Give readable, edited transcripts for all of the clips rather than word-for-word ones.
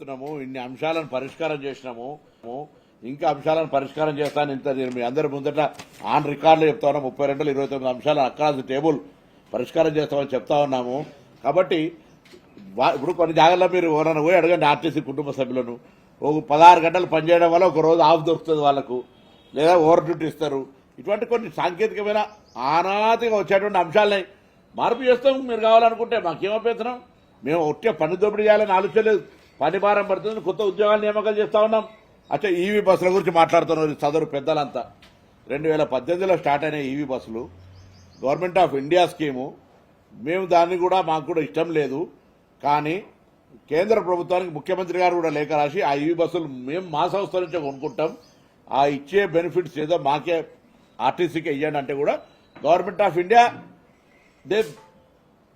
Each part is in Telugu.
చేస్తున్నాము, ఇన్ని అంశాలను పరిష్కారం చేసినాము, ఇంకా అంశాలను పరిష్కారం చేస్తాను. ఇంత మీ అందరి ముందట ఆన్ రికార్డులో చెప్తా ఉన్నాం. 32 29 అంశాలను అక్రాస్ టేబుల్ పరిష్కారం చేస్తామని చెప్తా ఉన్నాము. కాబట్టి ఇప్పుడు కొన్ని జాగ్రత్తలు మీరు ఎవరైనా పోయి అడగండి ఆర్టీసీ కుటుంబ సభ్యులను. 16 గంటలు పనిచేయడం వల్ల ఒక రోజు ఆఫ్ దొరుకుతుంది వాళ్ళకు, లేదా ఓవర్ డ్యూటీ ఇస్తారు. ఇటువంటి కొన్ని సాంకేతికమైన ఆనాతిగా వచ్చేటువంటి అంశాలని మార్పు చేస్తాం. మీరు కావాలనుకుంటే మాకేం అభ్యంతరం. మేము ఒట్టే పని దోపిడీ చేయాలని ఆలోచన లేదు. పని భారం పడుతుంది, కొత్త ఉద్యోగాలు నియామకాలు చేస్తా ఉన్నాం. అచ్చా, ఈవీ బస్సుల గురించి మాట్లాడుతున్నారు సదరు పెద్దలంతా. 2018లో స్టార్ట్ అయిన ఈవీ బస్సులు గవర్నమెంట్ ఆఫ్ ఇండియా స్కీము. మేము దాన్ని కూడా మాకు కూడా ఇష్టం లేదు. కానీ కేంద్ర ప్రభుత్వానికి ముఖ్యమంత్రి గారు కూడా లేఖ రాసి ఆ ఈవీ బస్సులు మేము మా సంస్థ నుంచే కొనుక్కుంటాం, ఆ ఇచ్చే బెనిఫిట్స్ ఏదో మాకే ఆర్టీసీకే ఇవ్వండి అంటే కూడా గవర్నమెంట్ ఆఫ్ ఇండియా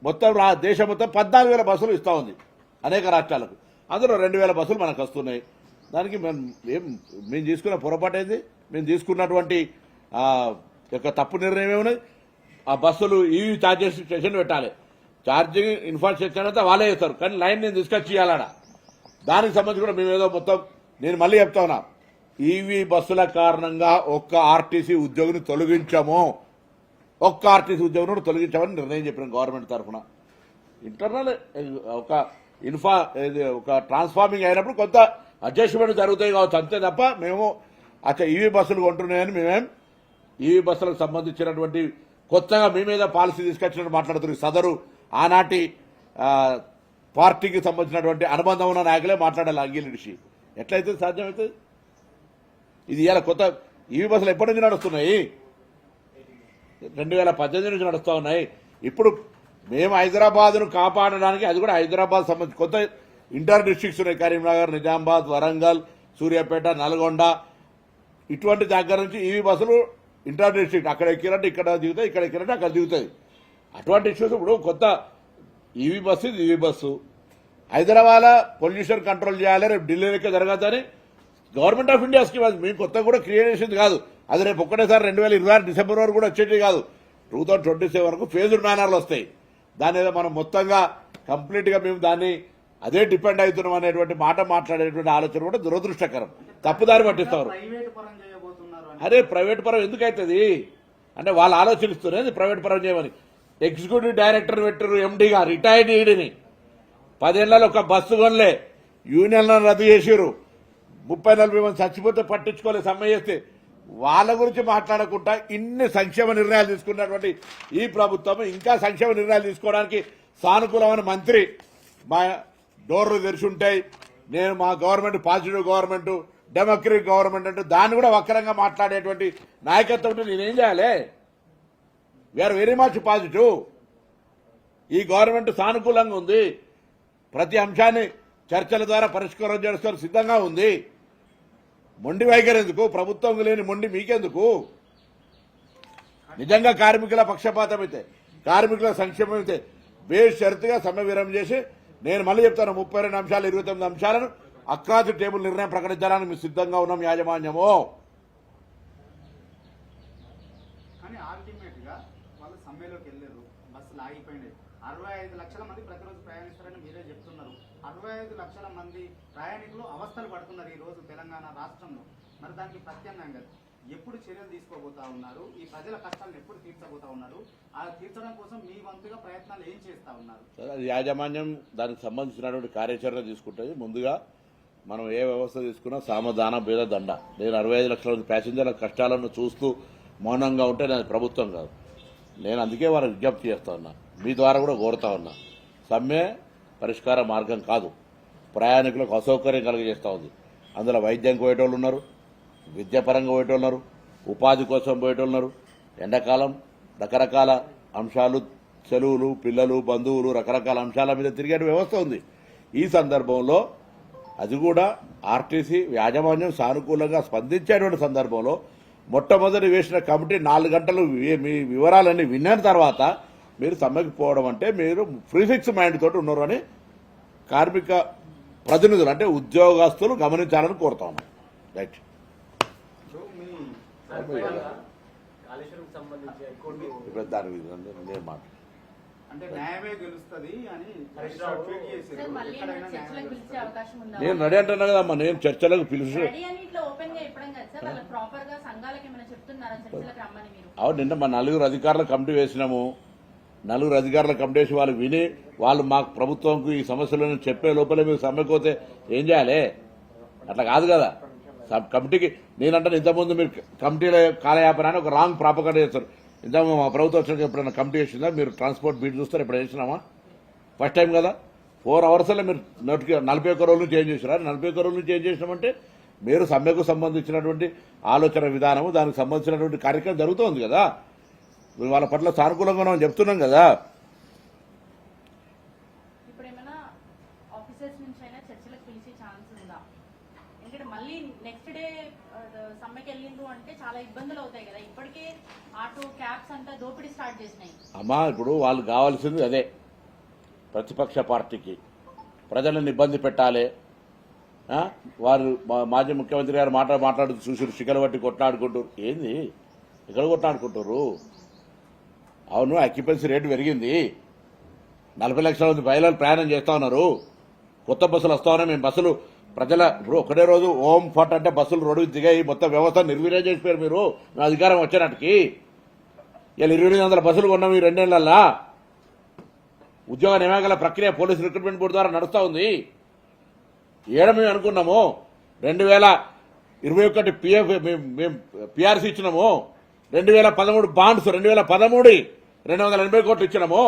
మొత్తం దేశం మొత్తం 14,000 బస్సులు ఇస్తూ ఉంది అనేక రాష్ట్రాలకు. అందులో 2,000 బస్సులు మనకు వస్తున్నాయి. దానికి మేము తీసుకున్న పొరపాటు ఏంది? మేము తీసుకున్నటువంటి యొక్క తప్పు నిర్ణయం ఏమున్నది? ఆ బస్సులు ఈవీ ఛార్జెస్ స్టేషన్ పెట్టాలి, ఛార్జింగ్ ఇన్ఫ్రాస్ట్రక్చర్ అంతా వాళ్ళే చేస్తారు, కానీ లైన్ నేను తీసుకొచ్చి ఇవ్వాలడ. దానికి సంబంధించి కూడా మేము ఏదో మొత్తం నేను మళ్ళీ చెప్తా ఉన్నా, ఈవీ బస్సుల కారణంగా ఒక్క ఆర్టీసీ ఉద్యోగిని తొలగించము, ఒక్క ఆర్టీసీ ఉద్యోగిని తొలగించామని నిర్ణయం చెప్పినాం గవర్నమెంట్ తరఫున. ఇంటర్నల్ ఒక ట్రాన్స్ఫార్మింగ్ అయినప్పుడు కొంత అడ్జస్ట్మెంట్ జరుగుతాయి కావచ్చు, అంతే తప్ప మేము ఈవీ బస్సులు కొంటున్నాయని మేమేం ఈవీ బస్సులకు సంబంధించినటువంటి కొత్తగా మీ మీద పాలసీ తీసుకొచ్చినట్టు మాట్లాడుతున్నారు. సదరు ఆనాటి పార్టీకి సంబంధించినటువంటి అనుబంధం ఉన్న నాయకులే మాట్లాడాలి. అంగీలిడిసి ఎట్లయితే సాధ్యమవుతుంది? ఇది ఇలా కొత్త ఈవీ బస్సులు ఎప్పటి నుంచి నడుస్తున్నాయి? 2018 నుంచి నడుస్తూ ఉన్నాయి. ఇప్పుడు మేము హైదరాబాద్ను కాపాడడానికి, అది కూడా హైదరాబాద్ సంబంధించి కొత్త ఇంటర్ డిస్ట్రిక్ట్స్ ఉన్నాయి, కరీంనగర్, నిజామాబాద్, వరంగల్, సూర్యాపేట, నల్గొండ, ఇటువంటి దగ్గర నుంచి ఈవీ బస్సులు ఇంటర్ డిస్ట్రిక్ట్ అక్కడ ఎక్కినట్టు ఇక్కడ దిగుతాయి, ఇక్కడ ఎక్కినట్టు అక్కడ దిగుతాయి. అటువంటి ఇష్యూస్ ఇప్పుడు కొత్త ఈవీ బస్సు, ఇది EV bus. Hyderabad pollution control చేయాలి, రేపు ఢిల్లీలోకే జరగద్దని గవర్నమెంట్ ఆఫ్ ఇండియా స్కీమ్. అది మేము కొత్తగా కూడా క్రియేట్ చేసింది కాదు. అది రేపు ఒక్కటేసారి 2026 డిసెంబర్ వరకు కూడా వచ్చేది కాదు. 2027 వరకు ఫేజ్డ్ మేనర్లు వస్తాయి. దాని మీద మనం మొత్తంగా కంప్లీట్గా మేము దాన్ని అదే డిపెండ్ అవుతున్నాం అనేటువంటి మాట మాట్లాడేటువంటి ఆలోచన కూడా దురదృష్టకరం, తప్పుదారి పట్టిస్తారు. అరే ప్రైవేట్ పరం ఎందుకు అవుతుంది అంటే వాళ్ళు ఆలోచిస్తున్నారు ప్రైవేట్ పరం చేయమని. ఎగ్జిక్యూటివ్ డైరెక్టర్ పెట్టారు ఎండీగా, రిటైర్డ్ ఈడీని. 10 ఏళ్లలో ఒక బస్సు కొనలే, యూనియన్లను రద్దు చేసారు, 30-40 మంది చచ్చిపోతే పట్టించుకోలేదు, సమ్మె చేస్తే. వాళ్ళ గురించి మాట్లాడకుండా ఇన్ని సంక్షేమ నిర్ణయాలు తీసుకున్నటువంటి ఈ ప్రభుత్వం ఇంకా సంక్షేమ నిర్ణయాలు తీసుకోవడానికి సానుకూలమైన మంత్రి మా డోర్లు తెరిచి ఉంటాయి. నేను మా government positive government, democratic government అంటే దాన్ని కూడా వక్రంగా మాట్లాడేటువంటి నాయకత్వం నేనేం చేయాలి? We are very much positive. ఈ గవర్నమెంట్ సానుకూలంగా ఉంది, ప్రతి అంశాన్ని చర్చల ద్వారా పరిష్కారం చేసుకోవడానికి సిద్ధంగా ఉంది. మొండి వైఖరి ఎందుకు? ప్రభుత్వం లేని మొండి మీకెందుకు? నిజంగా కార్మికుల పక్షపాతం అయితే, కార్మికుల సంక్షేమం అయితే బేషరతుగా సమ్మె విరామం చేసి, నేను మళ్ళీ చెప్తాను, 32 అంశాలు 29 అంశాలను అక్రాస్ టేబుల్ నిర్ణయం ప్రకటించడానికి మేము సిద్ధంగా ఉన్నాం యాజమాన్యము. కానీ అల్టిమేట్ గా వాళ్ళు సమ్మెలోకి వెళ్ళారు, బస్సులు ఆగిపోయినాయి. 65 లక్షల మంది ప్రతిరోజు ప్రయాణిస్తారని మీరే చెప్తున్నారు. 65 లక్షల మంది ప్రయాణికులు అవస్థలు పడుతున్నారు ఈ రోజు తెలంగాణ రాష్ట్రంలో. మరి దానికి ప్రత్యామ్నాయంగా ఎప్పుడు చర్యలు తీసుకోబోతా ఉన్నారు? ఈ ప్రజల కష్టాలను ఎప్పుడు తీర్చబోతా ఉన్నారు? ఆ తీర్చడం కోసం మీ వంతుగా ప్రయత్నాలు ఏం చేస్తా ఉన్నారు? యాజమాన్యం దానికి సంబంధించినటువంటి కార్యాచరణ తీసుకుంటుంది. ముందుగా మనం ఏ వ్యవస్థ తీసుకున్నా సామధాన భేద దండ. నేను 65 లక్షల మంది ప్యాసింజర్ల కష్టాలను చూస్తూ మౌనంగా ఉంటే నేను ప్రభుత్వం కాదు. నేను అందుకే వారికి విజ్ఞప్తి చేస్తా ఉన్నా, మీ ద్వారా కూడా కోరుతా ఉన్నా. సమ్మె పరిష్కార మార్గం కాదు, ప్రయాణికులకు అసౌకర్యం కలిగజేస్తూ ఉంది. అందులో వైద్యం పోయేటోళ్ళు ఉన్నారు, విద్యాపరంగా పోయేటోళ్ళు ఉన్నారు, ఉపాధి కోసం పోయేటోళ్ళు ఉన్నారు. ఎండాకాలం రకరకాల అంశాలు, సెలవులు, పిల్లలు, బంధువులు, రకరకాల అంశాల మీద తిరిగే వ్యవస్థ ఉంది. ఈ సందర్భంలో అది కూడా ఆర్టీసీ యాజమాన్యం సానుకూలంగా స్పందించేటువంటి సందర్భంలో మొట్టమొదటి వేసిన కమిటీ 4 గంటలు మీ వివరాలన్నీ విన్న తర్వాత మీరు సమ్మెకి పోవడం అంటే మీరు ప్రీఫిక్స్ మైండ్ తోటి ఉన్నారు అని కార్మిక ప్రతినిధులు అంటే ఉద్యోగస్తులు గమనించాలని కోరుతా ఉన్నాం. రైట్. దాని నేను మాట్లాడు అంటే న్యాయమే గెలుస్తుంది అని హరీష్ రావు ట్వీట్ చేశారు. సార్, మళ్ళీ ఎక్కడైనా ఏమైనా న్యాయమే చర్చలకు పిలిచే గెలుస్తుంది. అవకాశం ఉందా? నేను రెడీ అంటున్నా కదమ్మా, నేను చర్చలకు పిలిచి రెడీ అని ఇట్లా ఓపెన్ గా చెప్పడం కదా సార్, వాళ్ళకి ప్రాపర్ గా సంఘాలకి ఏమైనా చెప్తున్నారా చర్చలకు రమ్మని మీరు? అవును, నిన్న మా 4 అధికారుల కమిటీ వేసినాము. 4 అధికారుల కమిటీ వేసి వాళ్ళు విని వాళ్ళు మాకు ప్రభుత్వంకు ఈ సమస్యలను చెప్పే లోపలే మీరు సమ్మెకోతే ఏం చేయాలి? అట్లా కాదు కదా. కమిటీకి నేనంటాను, ఇంతకుముందు మీరు కమిటీల కాలయాపనాన్ని ఒక రాంగ్ ప్రాపగండా చేస్తారు. ఇంతకుముందు మా ప్రభుత్వం వచ్చాక ఎప్పుడైనా కమిటీ వేసిందా? మీరు ట్రాన్స్పోర్ట్ బీట్ చూస్తారు, ఎప్పుడు వేసినామా? ఫస్ట్ టైం కదా. 4 అవర్స్లో మీరు 41 రోజులు చేంజ్ చేసినారు. 41 రోజులు చేంజ్ చేసినామంటే మీరు సమ్మెకు సంబంధించినటువంటి ఆలోచన విధానము, దానికి సంబంధించినటువంటి కార్యక్రమం జరుగుతోంది కదా. వాళ్ళ పట్ల సానుకూలంగా మనం చెప్తున్నాం కదా. ఇప్పుడు ఏమైనా ఆఫీసర్స్ నుంచి అయినా చర్చలకు పిలిచే ఛాన్స్ ఉందా? ఎందుకంటే మళ్ళీ నెక్స్ట్ డే సమ్మెకి వెళ్ళిండ్రు అంటే చాలా ఇబ్బందులు అవుతాయి కదా. ఇప్పటికే ఆటో క్యాబ్స్ అంతా దోపిడీ స్టార్ట్ చేసినాయి. అమ్మా, ఇప్పుడు వాళ్ళు కావాల్సింది అదే. ప్రతిపక్ష పార్టీకి ప్రజలను ఇబ్బంది పెట్టాలి. వారు మాజీ ముఖ్యమంత్రి గారు మాట్లాడుతూ చూసి శిఖర బట్టి కొట్లాడుకుంటారు. ఏంది ఎక్కడ కొట్లాడుకుంటారు? అవును, ఆక్యుపెన్సీ రేటు పెరిగింది. 40 లక్షల మంది మహిళలు ప్రయాణం చేస్తా ఉన్నారు. కొత్త బస్సులు వస్తా ఉన్నాయి. మేము బస్సులు ప్రజల ఇప్పుడు ఒకటే రోజు ఓం ఫట్ అంటే బస్సులు రోడ్డు దిగాయి. మొత్తం వ్యవస్థ నిర్వీర్యం చేసిపోయారు మీరు. మేము అధికారం వచ్చినట్టుకి ఇలా 2800 బస్సులు కొన్నాం ఈ 2 నెలల్లో. ఉద్యోగ నియామకాల ప్రక్రియ పోలీసు రిక్రూట్మెంట్ బోర్డు ద్వారా నడుస్తూ ఉంది. మేము అనుకున్నాము 2021 పిఎఫ్ మేము పిఆర్సీ ఇచ్చినాము. 2013 బాండ్స్ 2013 280 కోట్లు ఇచ్చినాము.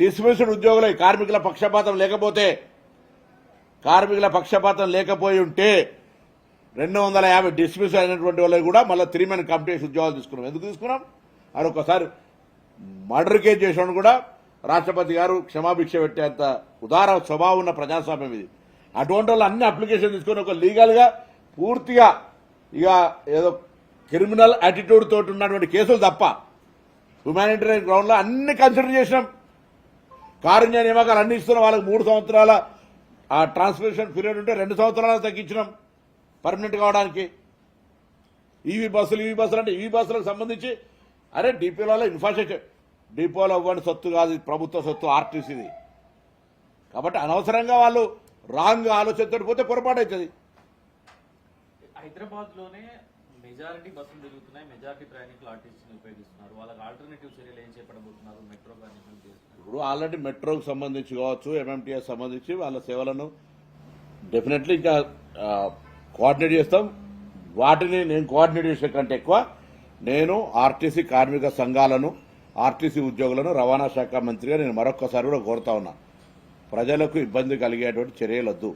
డిస్మిస్డ్ ఉద్యోగుల కార్మికుల పక్షపాతం లేకపోయి ఉంటే 250 డిస్మిస్ అయినటువంటి వాళ్ళకి కూడా మళ్ళీ 3 మంత్ కంపెనీస్ ఉద్యోగాలు తీసుకున్నాం. ఎందుకు తీసుకున్నాం? అది ఒకసారి మర్డర్ కేసు చేసిన కూడా రాష్ట్రపతి గారు క్షమాభిక్ష పెట్టేంత ఉదార స్వభావం ఉన్న ప్రజాస్వామ్యం ఇది. అటువంటి వాళ్ళు అన్ని అప్లికేషన్ తీసుకొని ఒక లీగల్గా పూర్తిగా ఇక ఏదో క్రిమినల్ యాటిట్యూడ్ తోటి ఉన్నటువంటి కేసులు తప్ప హ్యుమానిటేరియన్ గ్రౌండ్లో అన్ని కన్సిడర్ చేసినాం. కారుణ్య నియామకాలు అన్ని ఇస్తున్నాం. వాళ్ళకి 3 సంవత్సరాల ఆ ట్రాన్స్మిషన్ పీరియడ్ ఉంటే 2 సంవత్సరాలు తగ్గించినాం పర్మనెంట్ కావడానికి. ఈవీ బస్సులు అంటే ఈవీ బస్సులకు సంబంధించి అరే డిపోలలో ఇన్ఫ్రాస్ట్రక్చర్ డిపోలో ఇవ్వండి సొత్తు కాదు, ప్రభుత్వ సొత్తు ఆర్టీసీది. కాబట్టి అనవసరంగా వాళ్ళు రాంగ్ ఆలోచనతో పోతే పొరపాటు అవుతుంది. హైదరాబాద్ లోనే మెజారిటీ బస్సులు తిరుగుతున్నాయి, మెజారిటీ ప్రయాణికులు ఆర్టీసీని ఉపయోగిస్తున్నారు. వాళ్ళకి ఆల్టర్నేటివ్ చర్యలు ఏం చేపట్టబోతున్నారు? మెట్రో కానీ ఇప్పుడు ఆల్రెడీ మెట్రోకి సంబంధించి కావచ్చు, ఎంఎంటీఎస్ సంబంధించి వాళ్ళ సేవలను డెఫినెట్లీ ఇంకా కోఆర్డినేట్ చేస్తాం. వాటిని నేను కోఆర్డినేట్ చేసే కంటే ఎక్కువ నేను ఆర్టీసీ కార్మిక సంఘాలను, ఆర్టీసీ ఉద్యోగులను రవాణా శాఖ మంత్రిగా నేను మరొక్కసారి కూడా కోరుతా ఉన్నా, ప్రజలకు ఇబ్బంది కలిగేటువంటి చర్యలు వద్దు.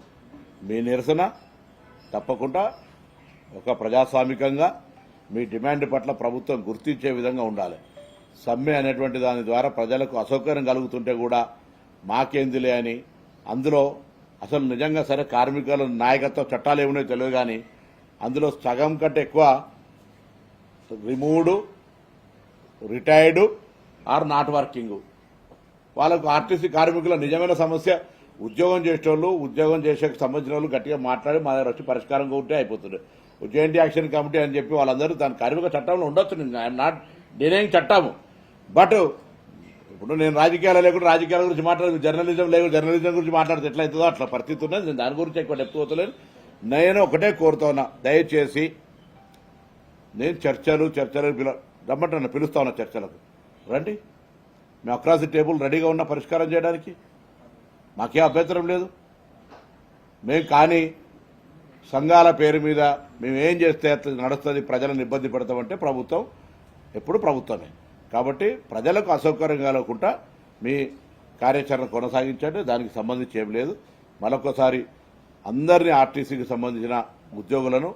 మీ నిరసన తప్పకుండా ఒక ప్రజాస్వామికంగా మీ డిమాండ్ పట్ల ప్రభుత్వం గుర్తించే విధంగా ఉండాలి. సమ్మె అనేటువంటి దాని ద్వారా ప్రజలకు అసౌకర్యం కలుగుతుంటే కూడా మాకేందిలే అని, అందులో అసలు నిజంగా సరే కార్మికుల నాయకత్వ చట్టాలు ఏమున్నాయో తెలియదు కానీ అందులో సగం కంటే ఎక్కువ removed, retired or not working. వాళ్ళకు ఆర్టీసీ కార్మికుల నిజమైన సమస్య ఉద్యోగం చేసేవాళ్ళు, ఉద్యోగం చేసే సంబంధించిన వాళ్ళు గట్టిగా మాట్లాడి మా దగ్గర వచ్చి పరిష్కారంగా ఉంటే అయిపోతుంది. జాయింట్ యాక్షన్ కమిటీ అని చెప్పి వాళ్ళందరూ దాని కార్మిక చట్టంలో ఉండొచ్చు. ఐఎమ్ నాట్ డినైయింగ్ చట్టము. బట్ ఇప్పుడు నేను రాజకీయాలు లేకుండా రాజకీయాల గురించి మాట్లాడదు, జర్నలిజం లేకుండా జర్నలిజం గురించి మాట్లాడితే ఎట్లా అవుతుందో అట్లా పరిస్థితి ఉన్నది. నేను దాని గురించి ఎక్కువ డెప్త్ పోతలేను. నేను ఒకటే కోరుతున్నా, దయచేసి నేను చర్చలు రమ్మంటున్నా, పిలుస్తా ఉన్నా చర్చలకు రండి. మేము అక్రాస్ ది టేబుల్ రెడీగా ఉన్న పరిష్కారం చేయడానికి మాకే అభ్యంతరం లేదు. మేము కానీ సంఘాల పేరు మీద మేము ఏం చేస్తే నడుస్తుంది, ప్రజలను ఇబ్బంది పెడతామంటే ప్రభుత్వం ఎప్పుడు ప్రభుత్వమే. కాబట్టి ప్రజలకు అసౌకర్యం కలగకుండా మీ కార్యాచరణ కొనసాగించండి, దానికి సంబంధించి ఏం లేదు. మరొకసారి అందరినీ ఆర్టీసీకి సంబంధించిన ఉద్యోగులను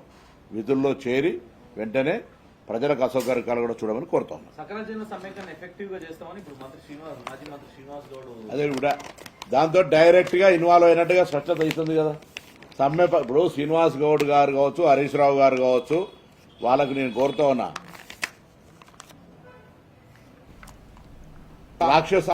విధుల్లో చేరి వెంటనే ప్రజలకు అసౌకర్యం కలగకుండా చూడమని కోరుతా ఉన్నాం. సకల జన సమ్మెకన్ ఎఫెక్టివ్ గా చేస్తామని ఇప్పుడు మాజీ మంత్రి శ్రీనివాస్ గౌడ్ అదే కూడా దాంతో డైరెక్ట్ గా ఇన్వాల్వ్ అయినట్టుగా స్పష్టత అవుతుంది కదా. సమ్మె ఇప్పుడు శ్రీనివాస్ గౌడ్ గారు కావచ్చు, హరీష్ రావు గారు కావచ్చు, వాళ్ళకు నేను కోరుతా ఉన్నా, రాక్షస